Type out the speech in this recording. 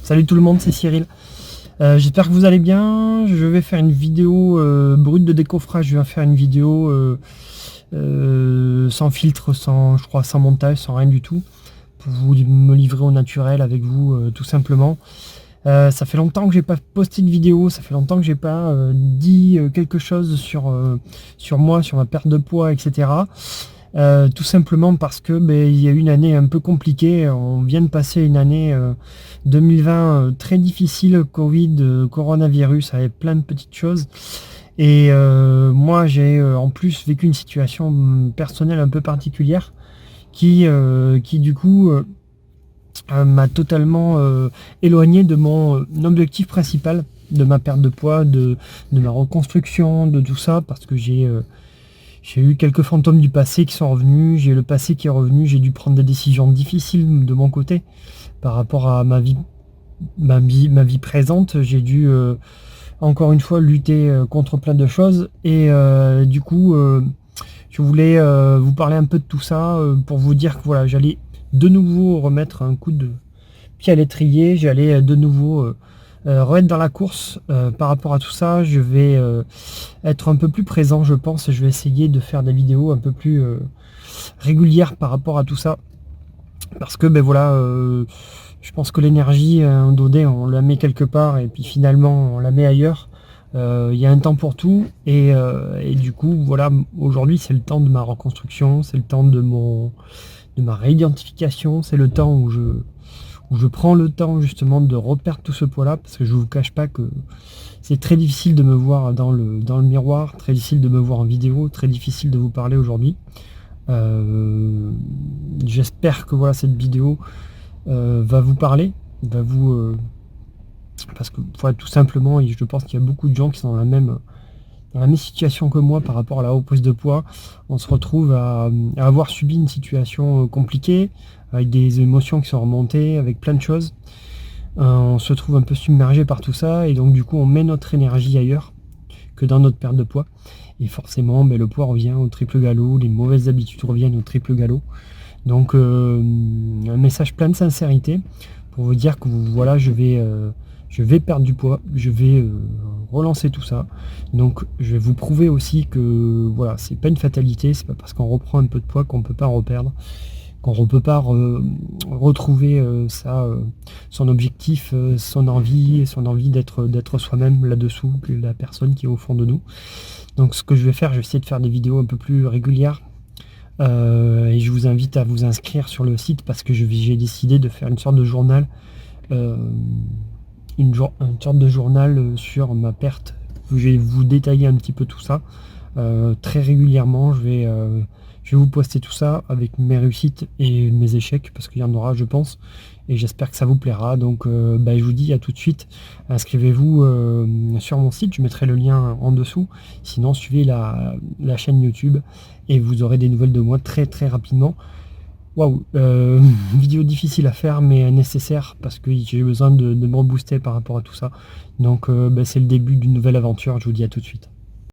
Salut tout le monde, c'est Cyril. J'espère que vous allez bien. Je vais faire une vidéo brute de décoffrage. Je vais faire une vidéo sans filtre, sans montage, sans rien du tout, pour vous me livrer au naturel avec vous, tout simplement. Ça fait longtemps que j'ai pas posté de vidéo, ça fait longtemps que j'ai pas dit quelque chose sur moi, sur ma perte de poids, etc. Tout simplement parce que il y a eu une année un peu compliquée. On vient de passer une année 2020 très difficile, Covid, coronavirus, avec plein de petites choses. Et moi j'ai en plus vécu une situation personnelle un peu particulière qui du coup m'a totalement éloigné de mon objectif principal, de ma perte de poids, de ma reconstruction, de tout ça, parce que j'ai eu quelques fantômes du passé qui sont revenus, j'ai le passé qui est revenu, j'ai dû prendre des décisions difficiles de mon côté par rapport à ma vie présente. J'ai dû encore une fois lutter contre plein de choses et du coup je voulais vous parler un peu de tout ça pour vous dire que voilà, j'allais de nouveau remettre un coup de pied à l'étrier, j'allais de nouveau remettre dans la course par rapport à tout ça. Je vais être un peu plus présent, je pense. Je vais essayer de faire des vidéos un peu plus régulières par rapport à tout ça, parce que voilà, je pense que l'énergie donnée, on la met quelque part et puis finalement on la met ailleurs. Il y a un temps pour tout et du coup voilà, aujourd'hui c'est le temps de ma reconstruction, c'est le temps de ma réidentification, c'est le temps où je prends le temps justement de reperdre tout ce poids là, parce que je vous cache pas que c'est très difficile de me voir dans le miroir, très difficile de me voir en vidéo, très difficile de vous parler aujourd'hui. J'espère que voilà, cette vidéo va vous parler, va vous parce que voilà, tout simplement, je pense qu'il y a beaucoup de gens qui sont dans la même situation que moi par rapport à la reprise de poids. On se retrouve à avoir subi une situation compliquée, avec des émotions qui sont remontées, avec plein de choses. On se trouve un peu submergé par tout ça, et donc du coup on met notre énergie ailleurs que dans notre perte de poids. Et forcément, le poids revient au triple galop, les mauvaises habitudes reviennent au triple galop. Donc un message plein de sincérité pour vous dire que voilà, je vais perdre du poids, je vais relancer tout ça. Donc je vais vous prouver aussi que voilà, c'est pas une fatalité, c'est pas parce qu'on reprend un peu de poids qu'on peut pas en reperdre, qu'on ne peut pas retrouver son objectif, son envie d'être soi-même là-dessous, que la personne qui est au fond de nous. Donc ce que je vais faire, je vais essayer de faire des vidéos un peu plus régulières. Et je vous invite à vous inscrire sur le site, parce que j'ai décidé de faire une sorte de journal, une sorte de journal sur ma perte. Je vais vous détailler un petit peu tout ça très régulièrement. Je vais vous poster tout ça avec mes réussites et mes échecs, parce qu'il y en aura, je pense, et j'espère que ça vous plaira. Donc je vous dis à tout de suite. Inscrivez-vous sur mon site, je mettrai le lien en dessous. Sinon, suivez la chaîne YouTube et vous aurez des nouvelles de moi très très rapidement. Waouh, vidéo difficile à faire mais nécessaire, parce que j'ai besoin de me rebooster par rapport à tout ça. Donc c'est le début d'une nouvelle aventure. Je vous dis à tout de suite.